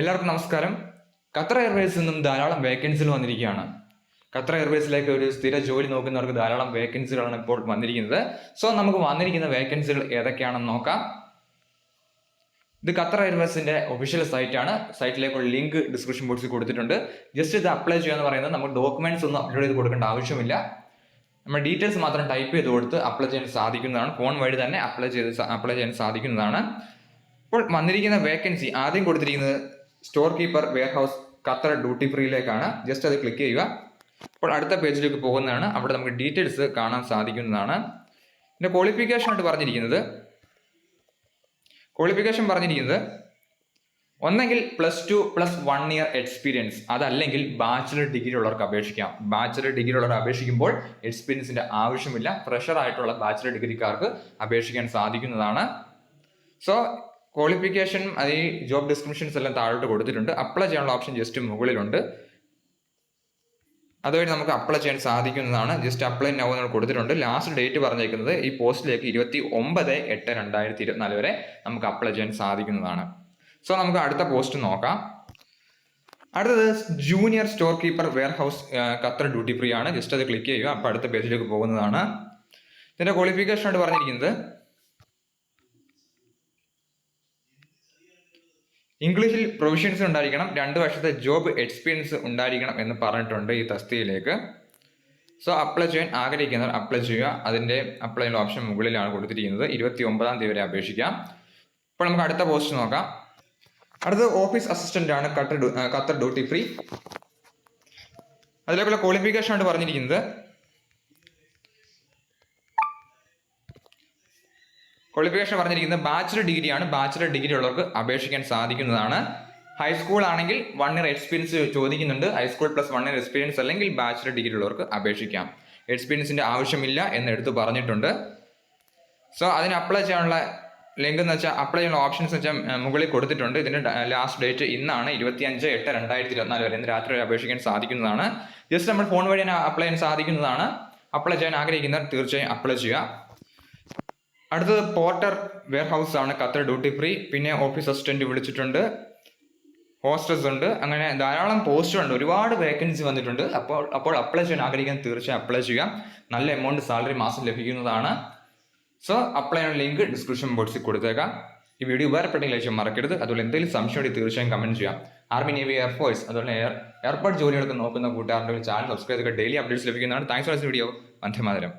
എല്ലാവർക്കും നമസ്കാരം. ഖത്തർ എയർവേസിൽ നിന്നും ധാരാളം വേക്കൻസികൾ വന്നിരിക്കുകയാണ്. ഖത്തർ എയർവേസിലേക്ക് ഒരു സ്ഥിര ജോലി നോക്കുന്നവർക്ക് ധാരാളം വേക്കൻസികളാണ് ഇപ്പോൾ വന്നിരിക്കുന്നത്. സോ നമുക്ക് വന്നിരിക്കുന്ന വേക്കൻസികൾ ഏതൊക്കെയാണെന്ന് നോക്കാം. ഇത് ഖത്തർ എയർവേസിന്റെ ഒഫീഷ്യൽ സൈറ്റാണ്. സൈറ്റിലേക്കുള്ള ലിങ്ക് ഡിസ്ക്രിപ്ഷൻ ബോക്സിൽ കൊടുത്തിട്ടുണ്ട്. ജസ്റ്റ് ഇത് അപ്ലൈ ചെയ്യാന്ന് പറയുന്നത് നമുക്ക് ഡോക്യുമെന്റ്സ് ഒന്നും അപ്ലോഡ് ചെയ്ത് കൊടുക്കേണ്ട ആവശ്യമില്ല. നമ്മൾ ഡീറ്റെയിൽസ് മാത്രം ടൈപ്പ് ചെയ്ത് കൊടുത്ത് അപ്ലൈ ചെയ്യാൻ സാധിക്കുന്നതാണ്. ഫോൺ വഴി തന്നെ അപ്ലൈ ചെയ്യാൻ സാധിക്കുന്നതാണ്. ഇപ്പോൾ വന്നിരിക്കുന്ന വേക്കൻസി ആദ്യം കൊടുത്തിരിക്കുന്നത് storekeeper warehouse Qatar duty ഫ്രീയിലേക്കാണ്. ജസ്റ്റ് അത് ക്ലിക്ക് ചെയ്യുക. അപ്പോൾ അടുത്ത പേജിലേക്ക് പോകുന്നതാണ്. അവിടെ നമുക്ക് ഡീറ്റെയിൽസ് കാണാൻ സാധിക്കുന്നതാണ്. പിന്നെ ക്വാളിഫിക്കേഷൻ പറഞ്ഞിരിക്കുന്നത് ഒന്നെങ്കിൽ +2 + 1 ഇയർ എക്സ്പീരിയൻസ്, അതല്ലെങ്കിൽ ബാച്ചിലർ ഡിഗ്രി ഉള്ളവർക്ക് അപേക്ഷിക്കാം. ബാച്ചിലർ ഡിഗ്രി ഉള്ളവർ അപേക്ഷിക്കുമ്പോൾ എക്സ്പീരിയൻസിന്റെ ആവശ്യമില്ല. ഫ്രഷർ ആയിട്ടുള്ള ബാച്ചിലർ ഡിഗ്രിക്കാർക്ക് അപേക്ഷിക്കാൻ സാധിക്കുന്നതാണ്. സോ ക്വാളിഫിക്കേഷൻ ഈ ജോബ് ഡിസ്ക്രിപ്ഷൻസ് എല്ലാം താഴോട്ട് കൊടുത്തിട്ടുണ്ട്. അപ്ലൈ ചെയ്യാനുള്ള ഓപ്ഷൻ ജസ്റ്റ് മുകളിലുണ്ട്. അതുവഴി നമുക്ക് അപ്ലൈ ചെയ്യാൻ സാധിക്കുന്നതാണ്. ജസ്റ്റ് അപ്ലൈ നൗ നമ്മൾ കൊടുത്തിട്ടുണ്ട്. ലാസ്റ്റ് ഡേറ്റ് പറഞ്ഞേക്കുന്നത് ഈ പോസ്റ്റിലേക്ക് 29/8/2024 വരെ നമുക്ക് അപ്ലൈ ചെയ്യാൻ സാധിക്കുന്നതാണ്. സോ നമുക്ക് അടുത്ത പോസ്റ്റ് നോക്കാം. അടുത്തത് junior store keeper warehouse Qatar duty free ആണ്. ജസ്റ്റ് അത് ക്ലിക്ക് ചെയ്യുക. അപ്പോൾ അടുത്ത പേജിലേക്ക് പോകുന്നതാണ്. ഇതിന്റെ ക്വാളിഫിക്കേഷൻ ആയിട്ട് പറഞ്ഞിരിക്കുന്നത് ഇംഗ്ലീഷിൽ പ്രൊവിഷ്യൻസ് ഉണ്ടായിരിക്കണം, 2 വർഷത്തെ ജോബ് എക്സ്പീരിയൻസ് ഉണ്ടായിരിക്കണം എന്ന് പറഞ്ഞിട്ടുണ്ട് ഈ തസ്തികയിലേക്ക്. സോ അപ്ലൈ ചെയ്യാൻ ആഗ്രഹിക്കുന്നവർ അപ്ലൈ ചെയ്യുക. അതിൻ്റെ അപ്ലൈ ചെയ്യുന്ന ഓപ്ഷൻ മുകളിലാണ് കൊടുത്തിരിക്കുന്നത്. 29-ാം തീയതി വരെ അപേക്ഷിക്കാം. ഇപ്പോൾ നമുക്ക് അടുത്ത പോസ്റ്റ് നോക്കാം. അടുത്തത് ഓഫീസ് അസിസ്റ്റന്റ് ആണ് ഖത്തർ ഡ്യൂട്ടി ഫ്രീ. അതിലേക്കുള്ള ക്വാളിഫിക്കേഷൻ ആയിട്ട് പറഞ്ഞിരിക്കുന്നത് ബാച്ചിലർ ഡിഗ്രിയാണ്. ബാച്ചിലർ ഡിഗ്രി ഉള്ളവർക്ക് അപേക്ഷിക്കാൻ സാധിക്കുന്നതാണ്. ഹൈസ്കൂൾ ആണെങ്കിൽ 1 ഇയർ എക്സ്പീരിയൻസ് ചോദിക്കുന്നുണ്ട്. ഹൈസ്കൂൾ +1 ഇയർ എക്സ്പീരിയൻസ് അല്ലെങ്കിൽ ബാച്ചിലർ ഡിഗ്രി ഉള്ളവർക്ക് അപേക്ഷിക്കാം. എക്സ്പീരിയൻസിന്റെ ആവശ്യമില്ല എന്ന് എടുത്ത് പറഞ്ഞിട്ടുണ്ട്. സോ അതിന് അപ്ലൈ ചെയ്യാനുള്ള ലിങ്ക് എന്ന് വെച്ചാൽ അപ്ലൈ ചെയ്യാനുള്ള ഓപ്ഷൻസ് വെച്ചാൽ മുകളിൽ കൊടുത്തിട്ടുണ്ട്. ഇതിന്റെ ലാസ്റ്റ് ഡേറ്റ് ഇന്നാണ് 25/8/2024 വരെ. ഇന്ന് രാത്രി വരെ അപേക്ഷിക്കാൻ സാധിക്കുന്നതാണ്. ജസ്റ്റ് നമ്മൾ ഫോൺ വഴി അപ്ലൈ ചെയ്യാൻ സാധിക്കുന്നതാണ്. അപ്ലൈ ചെയ്യാൻ ആഗ്രഹിക്കുന്നവർ തീർച്ചയായും അപ്ലൈ ചെയ്യുക. അടുത്തത് പോർട്ടർ വെയർഹൗസ് ആണ് ഖത്തർ ഡ്യൂട്ടി ഫ്രീ. പിന്നെ ഓഫീസ് അസിസ്റ്റന്റ് വിളിച്ചിട്ടുണ്ട്, ഹോസ്റ്റസ് ഉണ്ട്. അങ്ങനെ ധാരാളം പോസ്റ്റുണ്ട്. ഒരുപാട് വേക്കൻസി വന്നിട്ടുണ്ട്. അപ്പോൾ അപ്ലൈ ചെയ്യാൻ ആഗ്രഹിക്കാൻ തീർച്ചയായും അപ്ലൈ ചെയ്യുക. നല്ല എമൗണ്ട് സാലറി മാസം ലഭിക്കുന്നതാണ്. സോ അപ്ലൈ ചെയ്യാൻ ലിങ്ക് ഡിസ്ക്രിപ്ഷൻ ബോക്സിൽ കൊടുത്തേക്കാം. ഈ വീഡിയോ ഉപകാരപ്പെട്ടെങ്കിൽ ലക്ഷ്യം മറക്കരുത്. അതുപോലെ എന്തെങ്കിലും സംശയം ഉണ്ടെങ്കിൽ തീർച്ചയായും കമന്റ് ചെയ്യാം. ആർമി, നേവി, എയർഫോഴ്സ് അതുപോലെ എയർപോർട്ട് ജോലികൾക്ക് നോക്കുന്ന കൂട്ടുകാരുടെ ചാനൽ സബ്സ്ക്രൈബ് ചെയ്ത് ഡെയിലി അപ്ഡേറ്റ്സ് ലഭിക്കുന്നതാണ്. Thanks for this video. Vande Mataram.